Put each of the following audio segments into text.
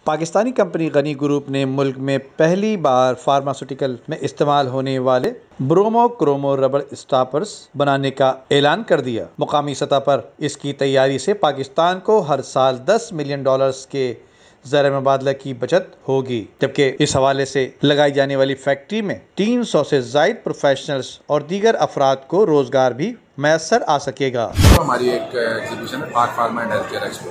Pakistani company غنی group نے ملک میں پہلی بار فارماسیوٹیکل میں استعمال ہونے والے برومو کرومو ربڑ اسٹاپرز بنانے کا اعلان کر دیا۔ مقامی سطح پر اس کی تیاری سے پاکستان کو ہر سال $10 ملین کے زر مبادلہ کی بچت ہوگی، جبکہ اس حوالے سے لگائی جانے والی فیکٹری میں 300 سے زائد پروفیشنلز اور دیگر افراد کو روزگار بھی میسر آ سکے گا۔ ہماری ایک ایگزیبیشن ہے پاک pharma and health care expo,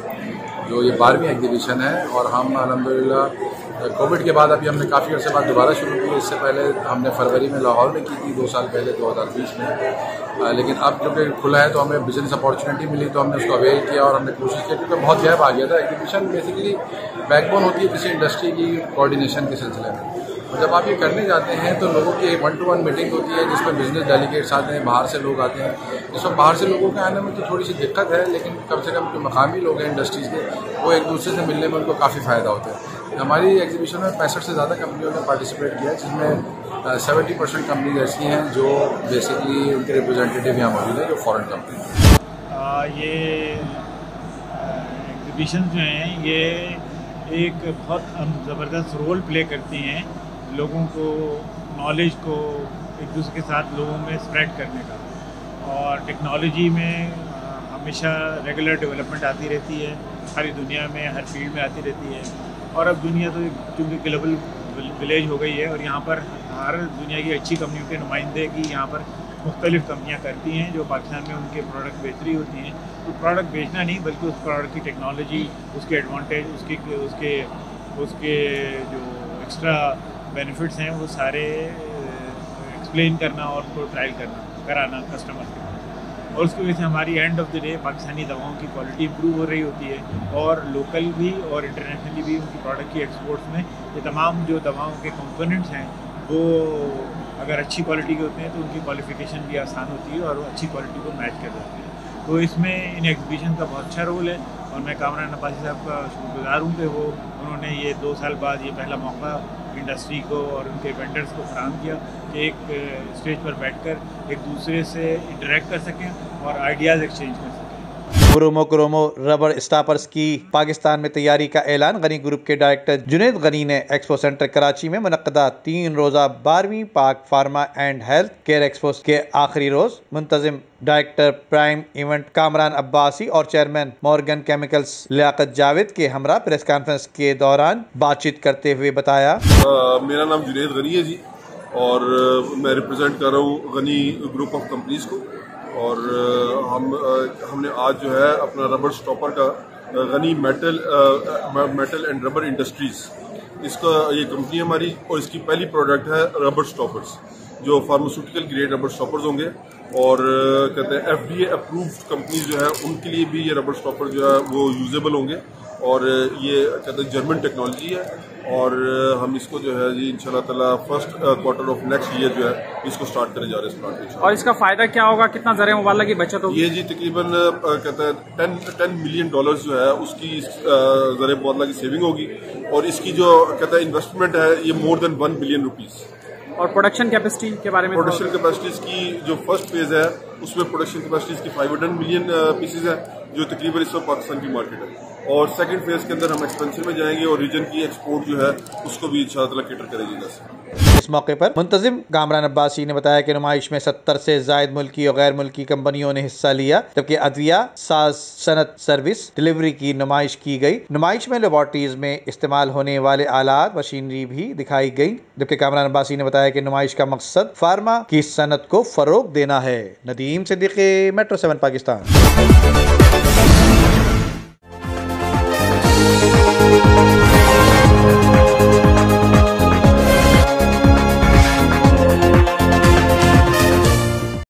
جو یہ 12ویں ایگزیبیشن ہے، اور ہم الحمدللہ کووڈ کے بعد ابھی ہم نے کافی عرصے بعد دوبارہ شروع کی۔ اس سے پہلے ہم نے فروری میں لاہور میں کی تھی، 2 سال پہلے 2020 میں، لیکن اب کیونکہ کھلا ہے تو ہمیں بزنس اپارچونیٹی ملی تو ہم نے اس کو اویل کیا اور ہم نے کوشش کی، کیونکہ بہت گیپ آ گیا تھا۔ ایگزیبیشن بیسیکلی بیک بون ہوتی ہے کسی انڈسٹری کی کوآرڈینیشن کے سلسلے میں، اور جب آپ یہ کرنے جاتے ہیں تو لوگوں کی 1-to-1 میٹنگ ہوتی ہے جس میں بزنس ڈیلیگیٹس آتے ہیں، باہر سے لوگ آتے ہیں۔ اس میں باہر سے لوگوں کے آنے میں تو تھوڑی سی دقت ہے، لیکن کم سے کم جو مقامی لوگ ہیں انڈسٹریز کے، وہ ایک دوسرے سے ملنے میں ان کو کافی فائدہ ہوتا ہے۔ ہماری ایگزیبیشن میں 65 سے زیادہ کمپنیوں نے پارٹیسپیٹ کیا ہے، جس میں 70% کمپنیز ایسی ہیں جو بیسکلی ان کے ریپرزینٹیٹیو یہاں موجود ہیں جو فارن کمپنی ہیں۔ یہ ایگزیبیشن جو ہیں یہ ایک بہت زبردست رول پلے کرتی ہیں لوگوں کو نالج کو ایک دوسرے کے ساتھ لوگوں میں اسپریڈ کرنے کا، اور ٹیکنالوجی میں ہمیشہ ریگولر ڈیولپمنٹ آتی رہتی ہے، ساری دنیا میں ہر فیلڈ میں آتی رہتی ہے، اور اب دنیا تو چونکہ گلوبل ولیج ہو گئی ہے، اور یہاں پر ہر دنیا کی اچھی کمپنیوں کے نمائندے کی یہاں پر مختلف کمپنیاں کرتی ہیں جو پاکستان میں ان کے پروڈکٹ بہتری ہوتی ہیں۔ تو پروڈکٹ بیچنا نہیں بلکہ اس پروڈکٹ کی ٹیکنالوجی، اس کے ایڈوانٹیج، اس کے جو ایکسٹرا بینیفٹس ہیں وہ سارے ایکسپلین کرنا اور اس کو ٹرائل کرانا کسٹمر کے پاس، اور اس کی وجہ سے ہماری and of the day Pakistani دواؤں کی کوالٹی امپروو ہو رہی ہوتی ہے، اور لوکل بھی اور انٹرنیشنلی بھی ان کی پروڈکٹ کی ایکسپورٹس میں یہ تمام جو دواؤں کے کمپوننٹس ہیں وہ اگر اچھی کوالٹی کے ہوتے ہیں تو ان کی کوالیفیکیشن بھی آسان ہوتی ہے اور وہ اچھی کوالٹی کو میچ کر جاتی ہے۔ تو اس میں ان ایگزیبیشن کا بہت اچھا رول ہے، اور میں کامران عباسی صاحب کا شکر گزار ہوں کہ انہوں نے یہ 2 سال بعد یہ پہلا موقع انڈسٹری کو اور ان کے وینڈرز کو فراہم کیا کہ ایک اسٹیج پر بیٹھ کر ایک دوسرے سے انٹریکٹ کر سکیں اور آئیڈیاز ایکسچینج کر سکیں۔ برومو کرومو ربڑ اسٹاپرز کی پاکستان میں تیاری کا اعلان غنی گروپ کے ڈائریکٹر جنید غنی نے ایکسپو سینٹر کراچی میں منعقدہ 3 روزہ 12ویں پاک pharma and health care expo کے آخری روز منتظم director prime event Kamran Abbasi اور چیئرمین مورگن کیمیکلز لیاقت جاوید کے ہمراہ پریس کانفرنس کے دوران بات چیت کرتے ہوئے بتایا، میرا نام جنید غنی ہے جی، اور میں ریپرزینٹ کر رہا ہوں غنی گروپ آف کمپنیز کو، اور ہم نے آج جو ہے اپنا ربڑ اسٹاپر کا غنی میٹل اینڈ ربڑ انڈسٹریز، اس کا یہ کمپنی ہماری، اور اس کی پہلی پروڈکٹ ہے ربڑ اسٹاپرز جو فارماسیوٹیکل گریڈ ربڑ اسٹاپرز ہوں گے، اور کہتے ہیں FDA اپرووڈ کمپنیز جو ہے ان کے لیے بھی یہ ربڑ اسٹاپر جو ہے وہ یوزیبل ہوں گے، اور یہ کہتے ہیں جرمن ٹیکنالوجی ہے، اور ہم اس کو جو ہے جی انشاءاللہ تعالیٰ first quarter of next year جو ہے اس کو سٹارٹ کرنے جا رہے ہیں اس پلانٹ میں۔ اور اس کا فائدہ کیا ہوگا، کتنا زر مبادلہ کی بچت ہوگی؟ یہ جی تقریباً کہتے ہیں $10 ملین جو ہے اس کی زر مبادلہ کی سیونگ ہوگی، اور اس کی جو کہتے ہیں انویسٹمنٹ ہے یہ more than $1 بلین۔ اور پروڈکشن کیپیسٹی کے بارے میں؟ پروڈکشن کیپیسٹیز کی جو فرسٹ فیز ہے اس میں پروڈکشن کیپیسٹیز کی 500 ملین پیسز ہے، جو تقریباً اس وقت پاکستان کی مارکیٹ ہے، اور سیکنڈ فیز کے اندر ہم ایکسپینشن میں جائیں گے اور ریجن کی ایکسپورٹ جو ہے اس کو بھی انشاءاللہ تعالیٰ کیٹر کرے گی۔ اس موقع پر منتظم کامران عباسی نے بتایا کہ نمائش میں 70 سے زائد ملکی اور غیر ملکی کمپنیوں نے حصہ لیا، جبکہ ادویہ ساز صنعت سروس ڈلیوری کی نمائش کی گئی۔ نمائش میں لیبارٹریز میں استعمال ہونے والے آلات مشینری بھی دکھائی گئی، جبکہ کامران عباسی نے بتایا کہ نمائش کا مقصد فارما کی صنعت کو فروغ دینا ہے۔ ندیم صدیقی، میٹرو 7 پاکستان۔